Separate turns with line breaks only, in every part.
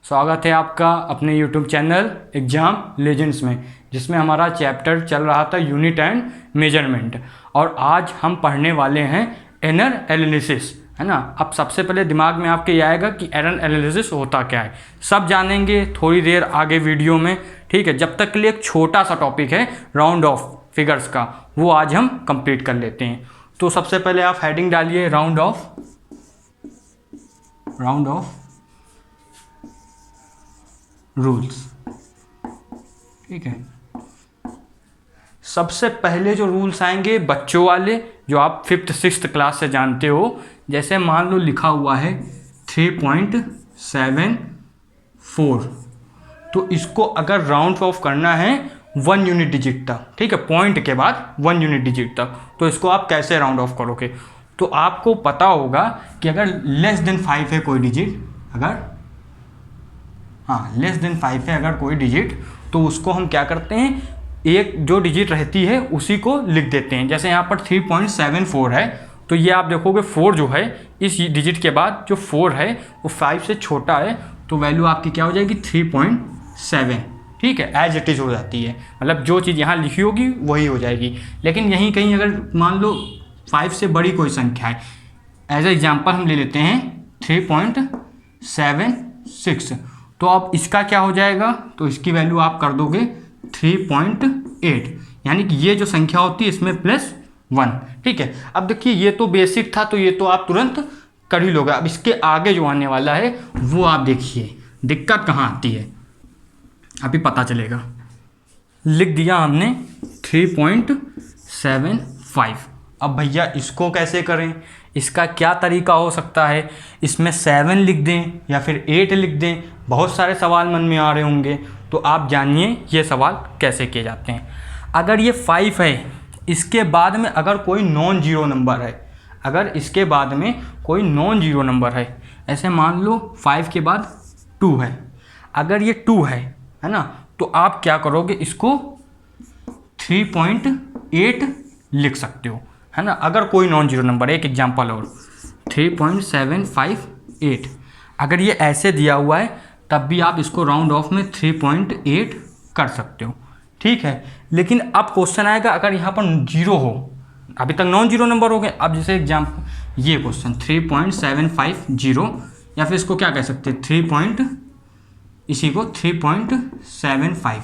स्वागत है आपका अपने YouTube चैनल एग्जाम लेजेंड्स में, जिसमें हमारा चैप्टर चल रहा था यूनिट एंड मेजरमेंट। और आज हम पढ़ने वाले हैं एरर एनालिसिस, है ना। अब सबसे पहले दिमाग में आपके ये आएगा कि एरर एनालिसिस होता क्या है, सब जानेंगे थोड़ी देर आगे वीडियो में, ठीक है। जब तक के लिए एक छोटा सा टॉपिक है राउंड ऑफ फिगर्स का, वो आज हम कंप्लीट कर लेते हैं। तो सबसे पहले आप हेडिंग डालिए राउंड ऑफ रूल्स, ठीक है। सबसे पहले जो रूल्स आएंगे बच्चों वाले, जो आप 5th 6th क्लास से जानते हो। जैसे मान लो लिखा हुआ है 3.74, तो इसको अगर राउंड ऑफ करना है 1 यूनिट डिजिट तक, ठीक है, पॉइंट के बाद 1 यूनिट डिजिट तक, तो इसको आप कैसे राउंड ऑफ करोगे। तो आपको पता होगा कि अगर लेस देन 5 है कोई डिजिट, लेस देन 5 है अगर कोई डिजिट, तो उसको हम क्या करते हैं, एक जो डिजिट रहती है उसी को लिख देते हैं। जैसे यहाँ पर 3.74 है, तो ये आप देखोगे 4 जो है इस डिजिट के बाद जो 4 है वो 5 से छोटा है, तो वैल्यू आपकी क्या हो जाएगी 3.7, ठीक है, एज इट इज़ हो जाती है। मतलब जो चीज़ यहाँ लिखी होगी वही हो जाएगी। लेकिन यहीं कहीं अगर मान लो 5 से बड़ी कोई संख्या है, एज एग्जाम्पल हम ले लेते हैं 3.76, तो अब इसका क्या हो जाएगा, तो इसकी वैल्यू आप कर दोगे 3.8, यानी कि ये जो संख्या होती है इसमें +1, ठीक है। अब देखिए ये तो बेसिक था, तो ये तो आप तुरंत कर ही लोगे। अब इसके आगे जो आने वाला है वो आप देखिए दिक्कत कहाँ आती है, अभी पता चलेगा। लिख दिया हमने 3.75। अब भैया इसको कैसे करें, इसका क्या तरीका हो सकता है, इसमें 7 लिख दें या फिर 8 लिख दें। बहुत सारे सवाल मन में आ रहे होंगे, तो आप जानिए ये सवाल कैसे किए जाते हैं। अगर ये 5 है, इसके बाद में अगर कोई नॉन जीरो नंबर है, अगर इसके बाद में कोई नॉन जीरो नंबर है, ऐसे मान लो 5 के बाद 2 है, अगर ये 2 है ना, तो आप क्या करोगे, इसको 3.8 लिख सकते हो, है ना। अगर कोई नॉन जीरो नंबर, एक एग्जांपल और 3.758, अगर ये ऐसे दिया हुआ है तब भी आप इसको राउंड ऑफ में 3.8 कर सकते हो, ठीक है। लेकिन अब क्वेश्चन आएगा अगर यहाँ पर जीरो हो, अभी तक नॉन जीरो नंबर हो गए। अब जैसे एग्जाम्पल ये क्वेश्चन 3.750, या फिर इसको क्या कह सकते हैं 3.75,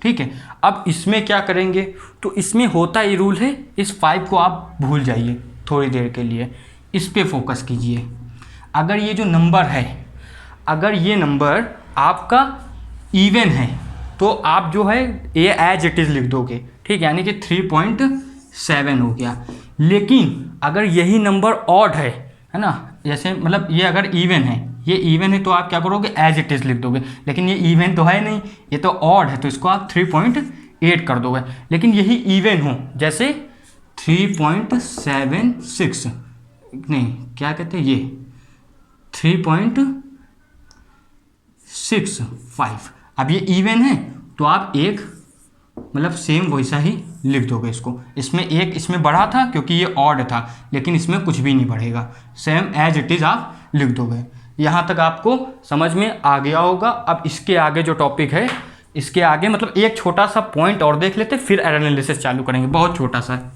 ठीक है। अब इसमें क्या करेंगे, तो इसमें होता ही रूल है, इस 5 को आप भूल जाइए थोड़ी देर के लिए, इस पे फोकस कीजिए। अगर ये जो नंबर है, अगर ये नंबर आपका इवन है, तो आप जो है ये एज इट इज़ लिख दोगे, ठीक है, यानी कि 3.7 हो गया। लेकिन अगर यही नंबर ऑड है ना, जैसे मतलब ये अगर इवन है, ये इवन है, तो आप क्या करोगे एज इट इज़ लिख दोगे। लेकिन ये इवन तो है नहीं, ये तो ऑड है, तो इसको आप 3.8 कर दोगे। लेकिन यही इवन हो, जैसे 3.76, नहीं क्या कहते हैं, ये 3.65, अब ये इवन है, तो आप एक मतलब सेम वैसा ही लिख दोगे इसको। इसमें एक इसमें बढ़ा था क्योंकि ये ऑड था, लेकिन इसमें कुछ भी नहीं बढ़ेगा, सेम एज इट इज़ आप लिख दोगे। यहाँ तक आपको समझ में आ गया होगा। अब इसके आगे जो टॉपिक है, इसके आगे मतलब एक छोटा सा पॉइंट और देख लेते, फिर एनालिसिस चालू करेंगे, बहुत छोटा सा।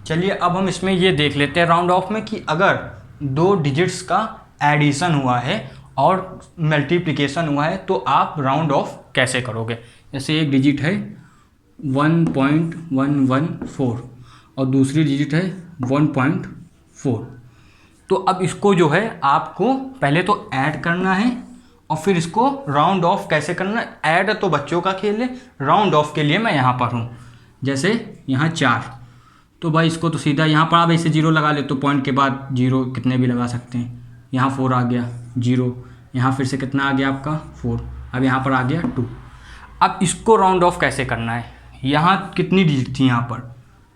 चलिए अब हम इसमें ये देख लेते हैं राउंड ऑफ में कि अगर 2 डिजिट्स का एडिशन हुआ है और मल्टीप्लिकेशन हुआ है, तो आप राउंड ऑफ कैसे करोगे। जैसे एक डिजिट है 1.114 और दूसरी डिजिट है 1.4, तो अब इसको जो है आपको पहले तो ऐड करना है और फिर इसको राउंड ऑफ कैसे करना है। ऐड तो बच्चों का खेल है, राउंड ऑफ के लिए मैं यहाँ पर हूँ। जैसे यहाँ 4, तो भाई इसको तो सीधा यहाँ पर आप ऐसे 0 लगा ले, तो पॉइंट के बाद 0 कितने भी लगा सकते हैं। यहाँ 4 आ गया 0, यहाँ फिर से कितना आ गया आपका 4, अब यहाँ पर आ गया 2। अब इसको राउंड ऑफ कैसे करना है, यहाँ कितनी डिजिट थी, यहाँ पर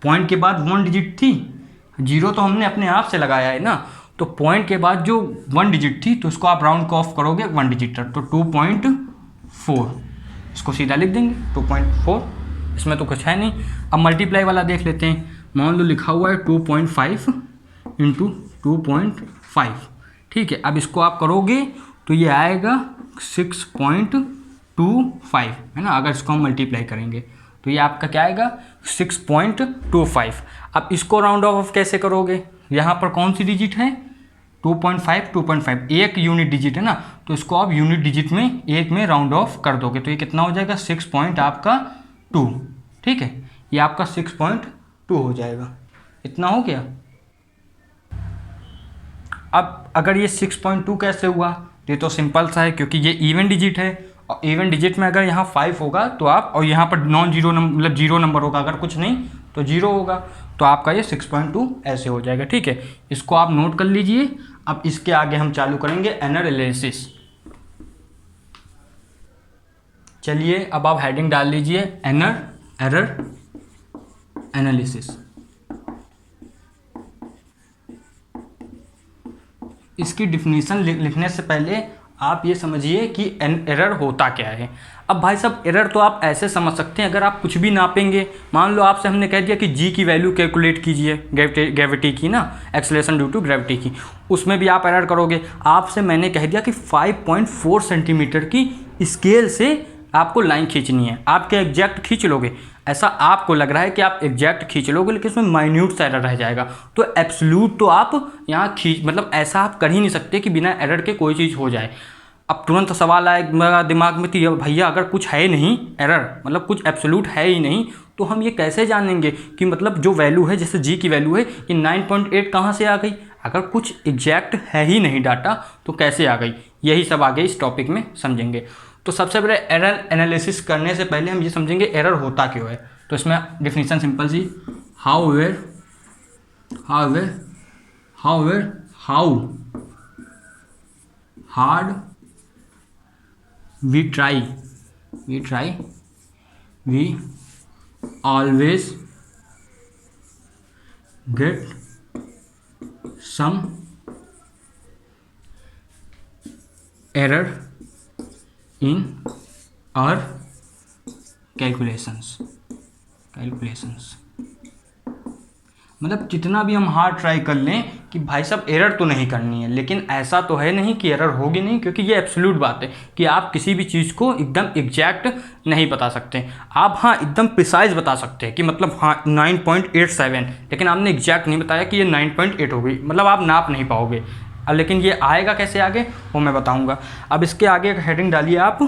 पॉइंट के बाद 1 डिजिट थी, 0 तो हमने अपने आप से लगाया है ना, तो पॉइंट के बाद जो 1 डिजिट थी, तो इसको आप राउंड ऑफ करोगे 1 डिजिट तक, तो 2.4, इसको सीधा लिख देंगे 2.4, इसमें तो कुछ है नहीं। अब मल्टीप्लाई वाला देख लेते हैं। मान लो लिखा हुआ है 2.5 इंटू 2.5, ठीक है। अब इसको आप करोगे तो ये आएगा 6.25, है ना। अगर इसको हम मल्टीप्लाई करेंगे तो ये आपका क्या आएगा 6.25। अब इसको राउंड ऑफ कैसे करोगे, यहाँ पर कौन सी डिजिट है 2.5, एक यूनिट डिजिट है ना, तो इसको आप यूनिट डिजिट में एक में राउंड ऑफ कर दोगे तो ये कितना हो जाएगा 6.2, ठीक है। ये आपका 6.2 हो जाएगा, इतना हो गया। अब अगर ये 6.2 कैसे हुआ, ये तो सिंपल सा है क्योंकि ये इवन डिजिट है और इवन डिजिट में अगर यहाँ 5 होगा तो आप, और यहाँ पर नॉन जीरो नंबर मतलब जीरो नंबर होगा, अगर कुछ नहीं तो जीरो होगा, तो आपका ये 6.2 ऐसे हो जाएगा, ठीक है। इसको आप नोट कर लीजिए। अब इसके आगे हम चालू करेंगे एरर एनालिसिस। चलिए अब आप हेडिंग डाल लीजिए एरर एनालिसिस। इसकी डिफिनीशन लिखने से पहले आप ये समझिए कि एरर होता क्या है। अब भाई साहब एरर तो आप ऐसे समझ सकते हैं, अगर आप कुछ भी नापेंगे, मान लो आपसे हमने कह दिया कि जी की वैल्यू कैलकुलेट कीजिए, ग्रेविटी की ना, एक्सेलरेशन ड्यू टू ग्रेविटी की, उसमें भी आप एरर करोगे। आपसे मैंने कह दिया कि 5.4 सेंटीमीटर की स्केल से आपको लाइन खींचनी है, आप क्या एग्जैक्ट खींच लोगे? ऐसा आपको लग रहा है कि आप एग्जैक्ट खींच लोगे, लेकिन उसमें माइन्यूट सा एरर रह जाएगा। तो एब्सोल्यूट तो आप यहाँ मतलब ऐसा आप कर ही नहीं सकते कि बिना एरर के कोई चीज़ हो जाए। अब तुरंत सवाल आएगा दिमाग में, तो भैया अगर कुछ है नहीं एरर, मतलब कुछ एब्सोल्यूट है ही नहीं, तो हम ये कैसे जानेंगे कि मतलब जो वैल्यू है, जैसे जी की वैल्यू है कि 9.8 कहाँ से आ गई? अगर कुछ एग्जैक्ट है ही नहीं डाटा तो कैसे आ गई? यही सब आगे इस टॉपिक में समझेंगे। तो सबसे पहले एरर एनालिसिस करने से पहले हम ये समझेंगे एरर होता क्यों है। तो इसमें डिफिनीशन सिंपल सी, how hard we try we always get some error in our calculations। मतलब जितना भी हम हार्ड ट्राई कर लें कि भाई साहब एरर तो नहीं करनी है, लेकिन ऐसा तो है नहीं कि एरर होगी नहीं, क्योंकि ये एब्सोल्यूट बात है कि आप किसी भी चीज़ को एकदम एग्जैक्ट नहीं बता सकते। आप हाँ एकदम प्रिसाइज बता सकते हैं कि मतलब हाँ 9.87, लेकिन आपने एग्जैक्ट नहीं बताया कि ये 9.8 होगी, मतलब आप नाप नहीं पाओगे। अब लेकिन ये आएगा कैसे आगे वो मैं बताऊँगा। अब इसके आगे हेडिंग डालिए आप,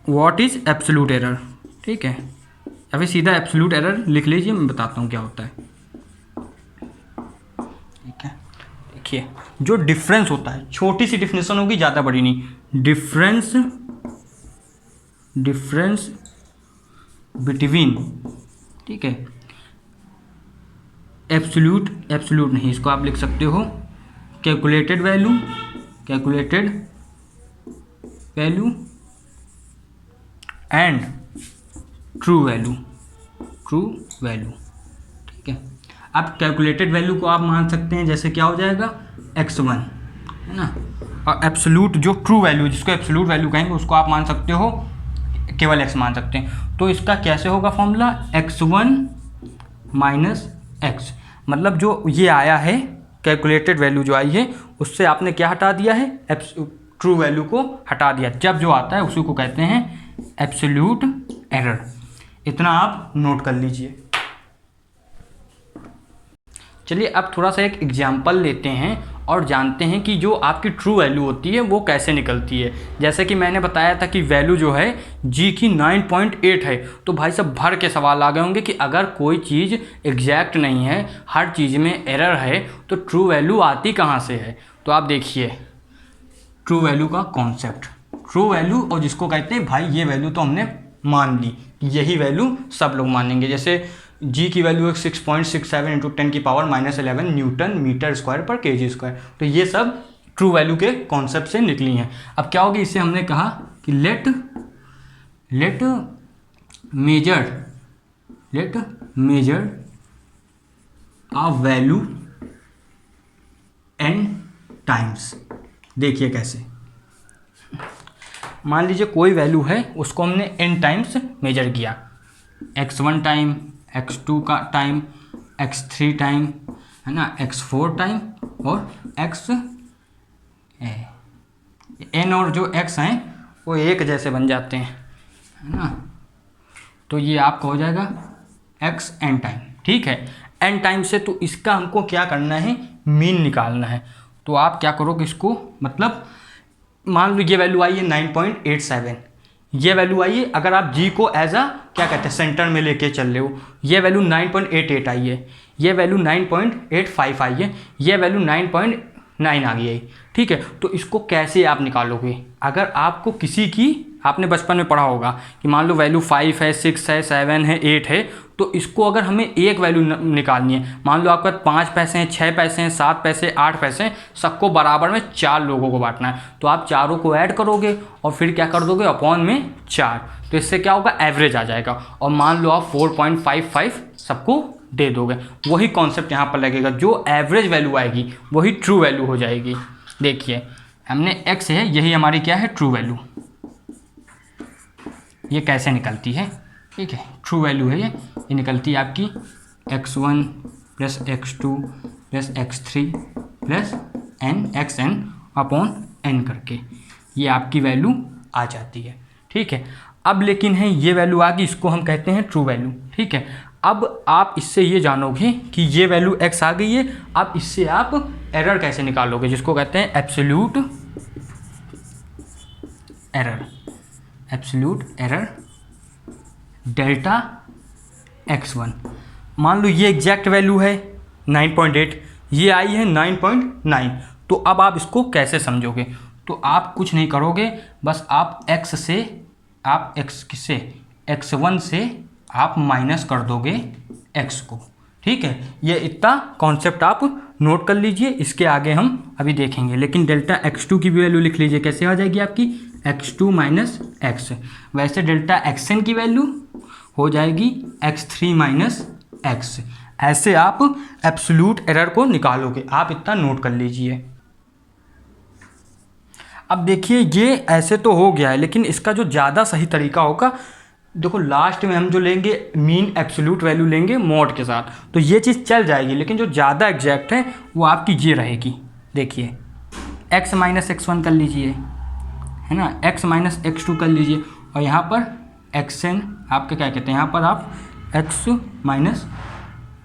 व्हाट इज़ एब्सोल्यूट एरर, ठीक है, या फिर सीधा एब्सोल्यूट एरर लिख लीजिए, मैं बताता हूँ क्या होता है, ठीक है। देखिए जो डिफरेंस होता है, छोटी सी डिफिनेशन होगी, ज़्यादा बड़ी नहीं, डिफरेंस बिटवीन, ठीक है, एब्सोल्यूट नहीं, इसको आप लिख सकते हो calculated value and true value, ठीक है। अब कैलकुलेटेड वैल्यू को आप मान सकते हैं जैसे क्या हो जाएगा x1, है ना, और एब्सोल्यूट जो ट्रू वैल्यू, जिसको एब्सोल्यूट वैल्यू कहेंगे, उसको आप मान सकते हो केवल x मान सकते हैं। तो इसका कैसे होगा फॉर्मूला, x1 माइनस x, मतलब जो ये आया है कैलकुलेटेड वैल्यू जो आई है उससे आपने क्या हटा दिया है, ट्रू वैल्यू को हटा दिया। जब जो आता है उसी को कहते हैं एब्सोल्यूट एरर। इतना आप नोट कर लीजिए। चलिए अब थोड़ा सा एक एग्जाम्पल लेते हैं और जानते हैं कि जो आपकी ट्रू वैल्यू होती है वो कैसे निकलती है। जैसे कि मैंने बताया था कि वैल्यू जो है जी की 9.8 है, तो भाई सब भर के सवाल आ गए होंगे कि अगर कोई चीज़ एग्जैक्ट नहीं है, हर चीज़ में एरर है, तो ट्रू वैल्यू आती कहाँ से है। तो आप देखिए ट्रू वैल्यू का कॉन्सेप्ट, ट्रू वैल्यू और जिसको कहते हैं भाई ये वैल्यू तो हमने मान ली, यही वैल्यू सब लोग मानेंगे। जैसे जी की वैल्यू है 6.67 इंटू 10⁻⁻11 न्यूटन मीटर स्क्वायर पर केजी स्क्वायर। तो ये सब ट्रू वैल्यू के कॉन्सेप्ट से निकली हैं। अब क्या होगी, इससे हमने कहा कि लेट मेजर आ वैल्यू n टाइम्स। देखिए कैसे, मान लीजिए कोई वैल्यू है, उसको हमने n टाइम्स मेजर किया, x1 टाइम, x2 का टाइम, x3 टाइम, है ना, x4 टाइम और x n और जो x हैं वो एक जैसे बन जाते हैं, है ना। तो ये आपका हो जाएगा x n टाइम, ठीक है, n टाइम से। तो इसका हमको क्या करना है, मीन निकालना है। तो आप क्या करोगे इसको, मतलब मान लो ये वैल्यू आई है 9.87, ये वैल्यू आई है, अगर आप g को एज अ क्या कहते हैं सेंटर में लेके चल रहे हो, ये वैल्यू 9.88 आई है, ये वैल्यू 9.85 आई है, ये वैल्यू 9.9 आ गई है, ठीक है। तो इसको कैसे आप निकालोगे, अगर आपको किसी की, आपने बचपन में पढ़ा होगा कि मान लो वैल्यू 5 है, 6 है, 7 है, 8 है, तो इसको अगर हमें एक वैल्यू निकालनी है, मान लो आपका 5 पैसे हैं, 6 पैसे हैं, 7 पैसे, 8 पैसे हैं, सबको बराबर में 4 लोगों को बांटना है, तो आप चारों को ऐड करोगे और फिर क्या कर दोगे, अपॉन में 4, तो इससे क्या होगा, एवरेज आ जाएगा। और मान लो आप 4.55 सबको दे दोगे, वही कॉन्सेप्ट यहाँ पर लगेगा, जो एवरेज वैल्यू आएगी वही ट्रू वैल्यू हो जाएगी। देखिए हमने x है, यही हमारी क्या है, ट्रू वैल्यू। ये कैसे निकलती है, ठीक है, ट्रू वैल्यू है ये निकलती है आपकी x1 plus x2 plus x3 plus xn upon n करके ये आपकी वैल्यू आ जाती है, ठीक है। अब लेकिन है ये वैल्यू आ गई, इसको हम कहते हैं ट्रू वैल्यू, ठीक है। अब आप इससे ये जानोगे कि ये वैल्यू x आ गई है, अब इससे आप एरर कैसे निकालोगे, जिसको कहते हैं absolute error, absolute error delta x1। मान लो ये एग्जैक्ट वैल्यू है 9.8, ये आई है 9.9, तो अब आप इसको कैसे समझोगे, तो आप कुछ नहीं करोगे, बस आप x से, आप x से x1 से आप माइनस कर दोगे x को, ठीक है। ये इतना कॉन्सेप्ट आप नोट कर लीजिए, इसके आगे हम अभी देखेंगे। लेकिन डेल्टा x2 की भी वैल्यू लिख लीजिए, कैसे आ जाएगी आपकी x2 माइनस x। वैसे डेल्टा xn की वैल्यू हो जाएगी x3 माइनस x। ऐसे आप एब्सोल्यूट एरर को निकालोगे, आप इतना नोट कर लीजिए। अब देखिए ये ऐसे तो हो गया है, लेकिन इसका जो ज़्यादा सही तरीका होगा, देखो लास्ट में हम जो लेंगे मीन एब्सोल्यूट वैल्यू लेंगे मॉड के साथ, तो ये चीज़ चल जाएगी, लेकिन जो ज़्यादा एग्जैक्ट है वो आपकी ये रहेगी। देखिए x माइनस x1 कर लीजिए, है ना, x माइनस x2 कर लीजिए, और यहाँ पर xn आपके क्या कहते हैं, यहाँ पर आप x माइनस,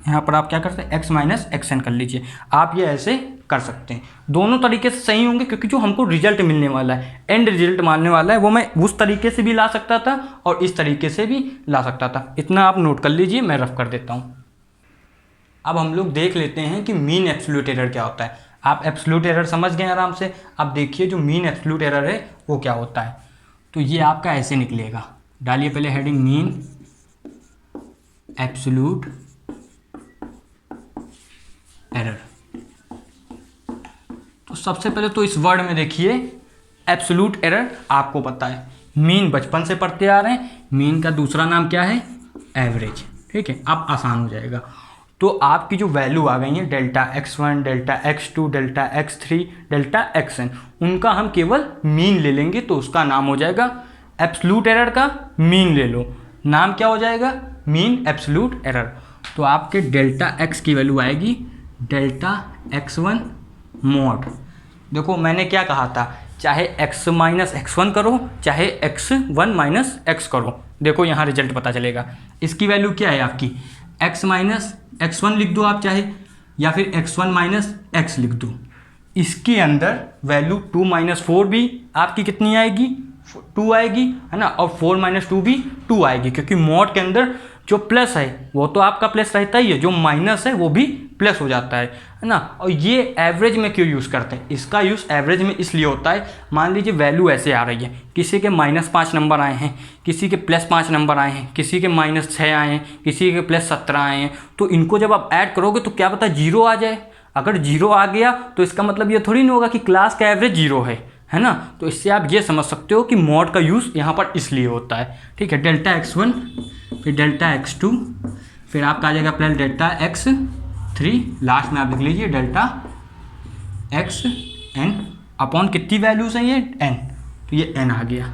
यहाँ पर आप क्या करते हैं x माइनस xn कर लीजिए। आप ये ऐसे कर सकते हैं, दोनों तरीके से सही होंगे, क्योंकि जो हमको रिजल्ट मिलने वाला है, एंड रिजल्ट मानने वाला है, वो मैं उस तरीके से भी ला सकता था और इस तरीके से भी ला सकता था। इतना आप नोट कर लीजिए, मैं रफ कर देता हूँ। अब हम लोग देख लेते हैं कि मीन एब्सोल्यूट एरर क्या होता है। आप एब्सोल्यूट एरर समझ गए आराम से। अब देखिए जो मीन एब्सोल्यूट एरर है वो क्या होता है, तो ये आपका ऐसे निकलेगा। डालिए पहले हेडिंग मीन एब्सोल्यूट एरर। तो सबसे पहले तो इस वर्ड में देखिए एब्सोल्यूट एरर आपको पता है, मीन बचपन से पढ़ते आ रहे हैं, मीन का दूसरा नाम क्या है, एवरेज, ठीक है। अब आसान हो जाएगा। तो आपकी जो वैल्यू आ गई है delta x1, delta x2, delta x3, delta xn, उनका हम केवल मीन ले लेंगे, तो उसका नाम हो जाएगा एब्सोल्यूट एरर का मीन ले लो, नाम क्या हो जाएगा, मीन एब्सोल्यूट एरर। तो आपके डेल्टा x की वैल्यू आएगी डेल्टा x1 मॉड। देखो मैंने क्या कहा था, चाहे x माइनस x1 करो, चाहे x1 माइनस x करो, देखो यहाँ रिजल्ट पता चलेगा। इसकी वैल्यू क्या है आपकी, x माइनस x1 लिख दो आप चाहे, या फिर x1 माइनस x लिख दो। इसके अंदर वैल्यू 2 माइनस 4 भी आपकी कितनी आएगी, 2 आएगी, है ना, और 4 माइनस 2 भी 2 आएगी, क्योंकि मॉड के अंदर जो प्लस है वो तो आपका प्लस रहता ही है, जो माइनस है वो भी प्लस हो जाता है ना। और ये एवरेज में क्यों यूज़ करते हैं, इसका यूज़ एवरेज में इसलिए होता है, मान लीजिए वैल्यू ऐसे आ रही है, किसी के -5 नंबर आए हैं, किसी के +5 नंबर आए हैं, किसी के -6 आए हैं, किसी के +17 आए हैं, तो इनको जब आप ऐड करोगे तो क्या पता 0 आ जाए। अगर 0 आ गया तो इसका मतलब ये थोड़ी नहीं होगा कि क्लास का एवरेज 0 है ना। तो इससे आप ये समझ सकते हो कि मॉड का यूज़ यहाँ पर इसलिए होता है, ठीक है। डेल्टा x1 फिर डेल्टा x2 फिर आपका आ जाएगा प्लस डेल्टा x3, लास्ट में आप लिख लीजिए डेल्टा xn अपॉन कितनी वैल्यूज हैं ये n, तो ये n आ गया।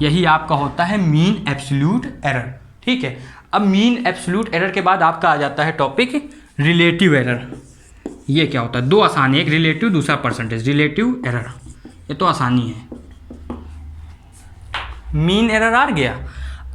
यही आपका होता है मीन एब्सोल्यूट एरर, ठीक है। अब मीन एब्सोल्यूट एरर के बाद आपका आ जाता है टॉपिक रिलेटिव एरर। ये क्या होता है, दो आसानी, एक रिलेटिव दूसरा परसेंटेज, रिलेटिव एरर, ये तो आसानी है। मीन एरर आ गया।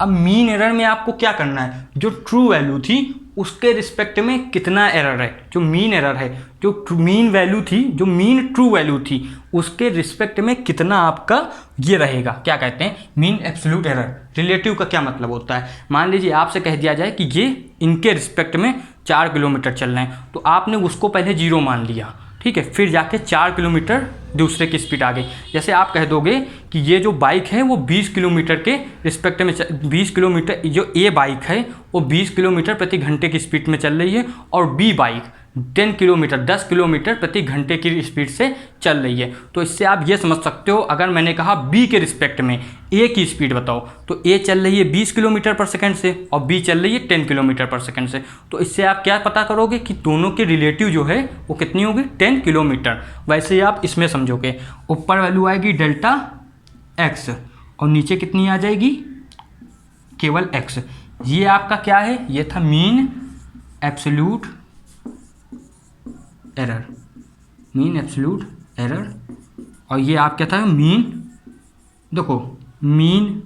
अब मीन एरर में आपको क्या करना है, जो ट्रू वैल्यू थी उसके रिस्पेक्ट में कितना एरर है, जो मीन एरर है, जो मीन वैल्यू थी, जो मीन ट्रू वैल्यू थी उसके रिस्पेक्ट में कितना आपका ये रहेगा, क्या कहते हैं, मीन एब्सोल्यूट एरर। रिलेटिव का क्या मतलब होता है, मान लीजिए आपसे कह दिया जाए कि ये इनके रिस्पेक्ट में 4 किलोमीटर चल रहे हैं, तो आपने उसको पहले 0 मान लिया, ठीक है, फिर जाके 4 किलोमीटर दूसरे की स्पीड आ गई। जैसे आप कह दोगे कि ये जो बाइक है वो 20 किलोमीटर के रिस्पेक्ट में 20 किलोमीटर, जो ए बाइक है वो 20 किलोमीटर प्रति घंटे की स्पीड में चल रही है, और बी बाइक 10 किलोमीटर प्रति घंटे की स्पीड से चल रही है। तो इससे आप ये समझ सकते हो, अगर मैंने कहा बी के रिस्पेक्ट में ए की स्पीड बताओ, तो ए चल रही है 20 किलोमीटर पर सेकंड से और बी चल रही है 10 किलोमीटर पर सेकंड से। तो इससे आप क्या पता करोगे कि दोनों के रिलेटिव जो है वो कितनी होगी, 10 किलोमीटर। वैसे ही आप इसमें समझोगे, ऊपर वैल्यू आएगी डेल्टा एक्स और नीचे कितनी आ जाएगी, केवल एक्स। ये आपका क्या है, ये था mean absolute error, mean absolute error. और ये आप क्या था, मीन, देखो मीन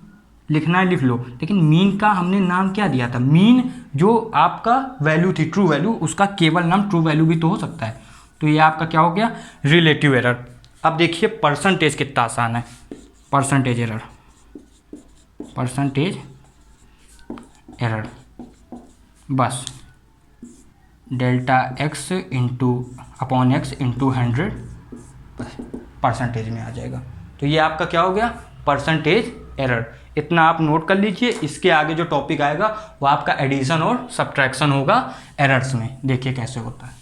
लिखना है लिख लो, लेकिन मीन का हमने नाम क्या दिया था, मीन जो आपका वैल्यू थी ट्रू वैल्यू, उसका केवल नाम ट्रू वैल्यू भी तो हो सकता है। तो ये आपका क्या हो गया, रिलेटिव एरर। अब देखिए परसेंटेज कितना आसान है, परसेंटेज एरर, परसेंटेज एरर, बस delta x into upon x into 100 percentage में आ जाएगा। तो ये आपका क्या हो गया, परसेंटेज एरर। इतना आप नोट कर लीजिए। इसके आगे जो टॉपिक आएगा वो आपका एडिशन और सब्ट्रैक्शन होगा एरर्स में, देखिए कैसे होता है।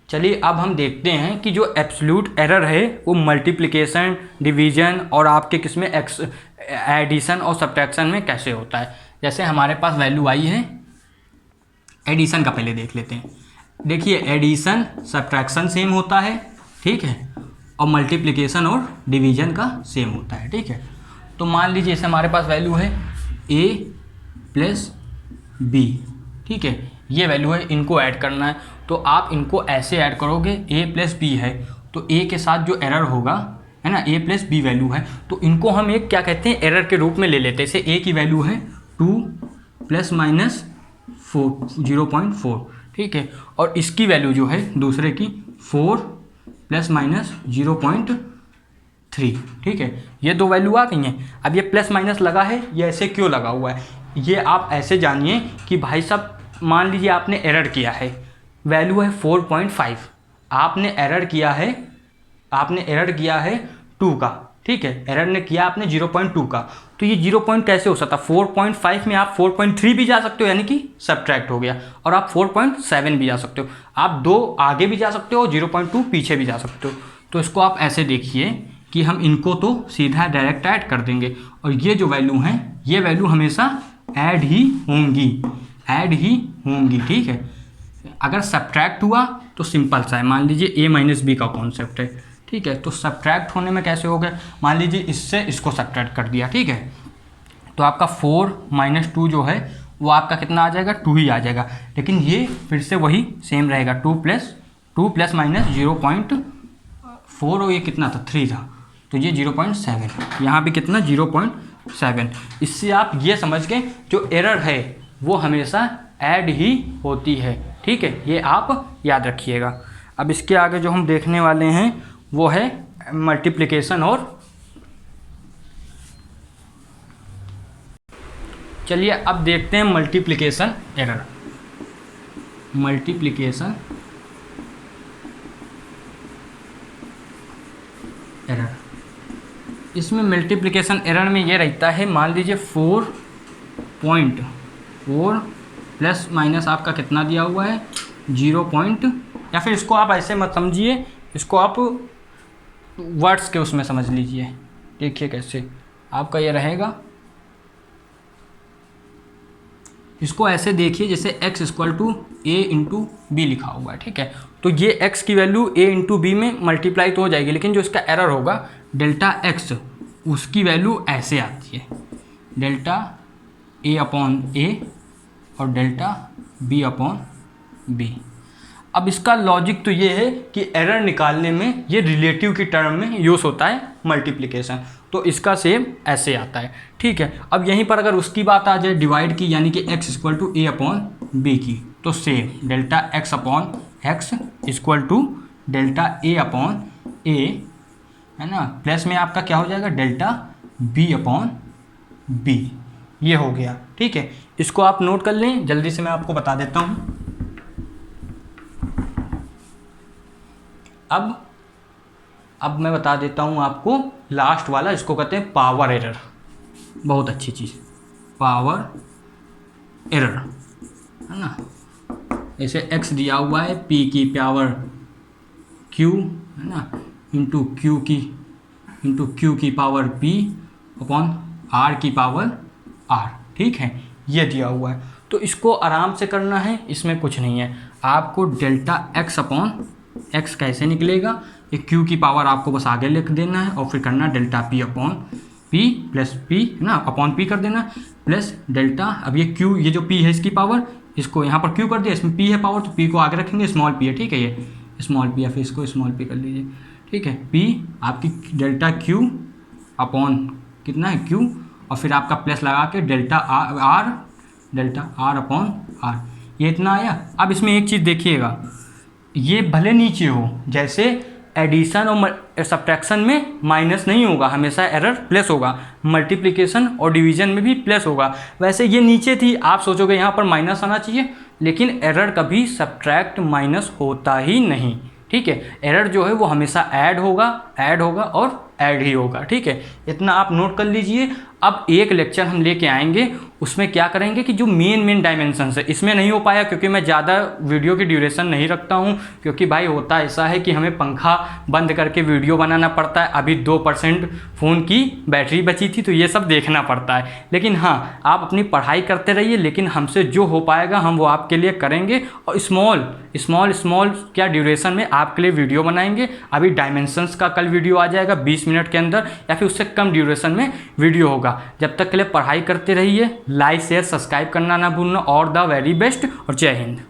चलिए अब हम देखते हैं कि जो एब्सोल्यूट एरर है वो मल्टीप्लिकेशन, डिवीजन और आपके किसमें एडिशन और सब्ट्रैक्शन में कैसे होता है। जैसे हमारे पास वैल्यू आई है, एडिशन का पहले देख लेते हैं। देखिए एडिशन सब्ट्रैक्शन सेम होता है, ठीक है, और मल्टीप्लिकेशन और डिवीजन का सेम होता है, ठीक है। तो मान लीजिए जैसे हमारे पास वैल्यू है a प्लस बी, ठीक है, ये वैल्यू है, इनको ऐड करना है। तो आप इनको ऐसे ऐड करोगे, a प्लस बी है तो a के साथ जो एरर होगा, है ना, a प्लस बी वैल्यू है, तो इनको हम एक क्या कहते हैं, एरर के रूप में ले लेते हैं। जैसे a की वैल्यू है 2 प्लस माइनस 0.4, ठीक है, और इसकी वैल्यू जो है दूसरे की 4 प्लस माइनस 0.3, ठीक है, ये दो वैल्यू आ गई हैं। अब ये प्लस माइनस लगा है, ये ऐसे क्यों लगा हुआ है, ये आप ऐसे जानिए कि भाई साहब मान लीजिए आपने एरर किया है, वैल्यू है 4.5, आपने एरर किया है 2 का, ठीक है, एरर ने किया आपने 0.2 का। तो ये 0 पॉइंट कैसे हो सकता, 4.5 में आप 4.3 भी जा सकते हो, यानी कि सब्ट्रैक्ट हो गया, और आप 4.7 भी जा सकते हो, आप 2 आगे भी जा सकते हो, 0.2 पीछे भी जा सकते हो। तो इसको आप ऐसे देखिए कि हम इनको तो सीधा डायरेक्ट ऐड कर देंगे, और ये जो वैल्यू हैं ये वैल्यू हमेशा ऐड ही होंगी, ठीक है। अगर सब्ट्रैक्ट हुआ तो सिंपल सा है, मान लीजिए a माइनस बी का कॉन्सेप्ट है, ठीक है, तो सब्ट्रैक्ट होने में कैसे हो गया, मान लीजिए इससे इसको सब्ट्रैक्ट कर दिया, ठीक है, तो आपका 4 - 2 जो है वो आपका कितना आ जाएगा, 2 ही आ जाएगा। लेकिन ये फिर से वही सेम रहेगा, 2 प्लस माइनस 0.4, और ये कितना था, 3 था, तो ये 0.7, यहाँ भी कितना 0.7। इससे आप ये समझ गए जो एरर है वो हमेशा ऐड ही होती है, ठीक है, ये आप याद रखिएगा। अब इसके आगे जो हम देखने वाले हैं वो है मल्टीप्लिकेशन और, चलिए अब देखते हैं मल्टीप्लिकेशन एरर। मल्टीप्लिकेशन एरर, इसमें मल्टीप्लिकेशन एरर में ये रहता है, मान लीजिए 4.4 प्लस माइनस आपका कितना दिया हुआ है 0. या फिर इसको आप ऐसे मत समझिए, इसको आप वर्ड्स के उसमें समझ लीजिए। देखिए कैसे आपका ये रहेगा, इसको ऐसे देखिए जैसे x = a × b लिखा हुआ है, ठीक है, तो ये x की वैल्यू a × b में मल्टीप्लाई तो हो जाएगी, लेकिन जो इसका एरर होगा डेल्टा x, उसकी वैल्यू ऐसे आती है, डेल्टा a/a और डेल्टा b/b। अब इसका लॉजिक तो ये है कि एरर निकालने में ये रिलेटिव की टर्म में यूज़ होता है मल्टीप्लिकेशन, तो इसका सेम ऐसे आता है। ठीक है, अब यहीं पर अगर उसकी बात आ जाए डिवाइड की, यानी कि x equal to A upon B की, तो same delta x upon X equal to delta A upon A, है ना, प्लस में आपका क्या हो जाएगा डेल्टा b अपॉन बी, ये हो गया। ठीक है, इसको आप नोट कर लें, जल्दी से मैं आपको बता देता हूँ। अब मैं बता देता हूँ आपको लास्ट वाला, इसको कहते हैं पावर एरर। बहुत अच्छी चीज़, पावर एरर, है ना। ऐसे x दिया हुआ है p की पावर q, है ना, इंटू q की पावर p अपॉन r की पावर r। ठीक है, ये दिया हुआ है, तो इसको आराम से करना है, इसमें कुछ नहीं है। आपको डेल्टा x अपॉन x कैसे निकलेगा, ये q की पावर आपको बस आगे लिख देना है और फिर करना delta p upon p plus p, है ना, अपॉन p कर देना प्लस डेल्टा, अब ये q, ये जो p है इसकी पावर, इसको यहाँ पर q कर दिया, इसमें p है पावर तो p को आगे रखेंगे, स्मॉल p है। ठीक है, ये स्मॉल p है, फिर इसको स्मॉल p कर लीजिए। ठीक है, p आपकी डेल्टा q अपॉन कितना है q, और फिर आपका प्लस लगा के डेल्टा r अपॉन r, ये इतना आया। अब इसमें एक चीज़ देखिएगा, ये भले नीचे हो, जैसे एडिशन और सब्ट्रैक्शन में माइनस नहीं होगा, हमेशा एरर प्लस होगा, मल्टीप्लिकेशन और डिवीजन में भी प्लस होगा। वैसे ये नीचे थी, आप सोचोगे यहाँ पर माइनस आना चाहिए, लेकिन एरर कभी सब्ट्रैक्ट माइनस होता ही नहीं। ठीक है, एरर जो है वो हमेशा ऐड होगा और ऐड ही होगा। ठीक है, इतना आप नोट कर लीजिए। अब एक लेक्चर हम लेके आएंगे, उसमें क्या करेंगे कि जो मेन डायमेंशंस है, इसमें नहीं हो पाया क्योंकि मैं ज़्यादा वीडियो की ड्यूरेशन नहीं रखता हूँ, क्योंकि भाई होता ऐसा है कि हमें पंखा बंद करके वीडियो बनाना पड़ता है। अभी 2% फ़ोन की बैटरी बची थी, तो ये सब देखना पड़ता है। लेकिन हाँ, आप अपनी पढ़ाई करते रहिए, लेकिन हमसे जो हो पाएगा हम वो आपके लिए करेंगे, और स्मॉल क्या ड्यूरेशन में आपके लिए वीडियो बनाएंगे। अभी डायमेंशंस का कल वीडियो आ जाएगा 20 मिनट के अंदर, या फिर उससे कम ड्यूरेशन में वीडियो होगा। जब तक के लिए पढ़ाई करते रहिए, लाइक शेयर सब्सक्राइब करना ना भूलना। और द वेरी बेस्ट, और जय हिंद।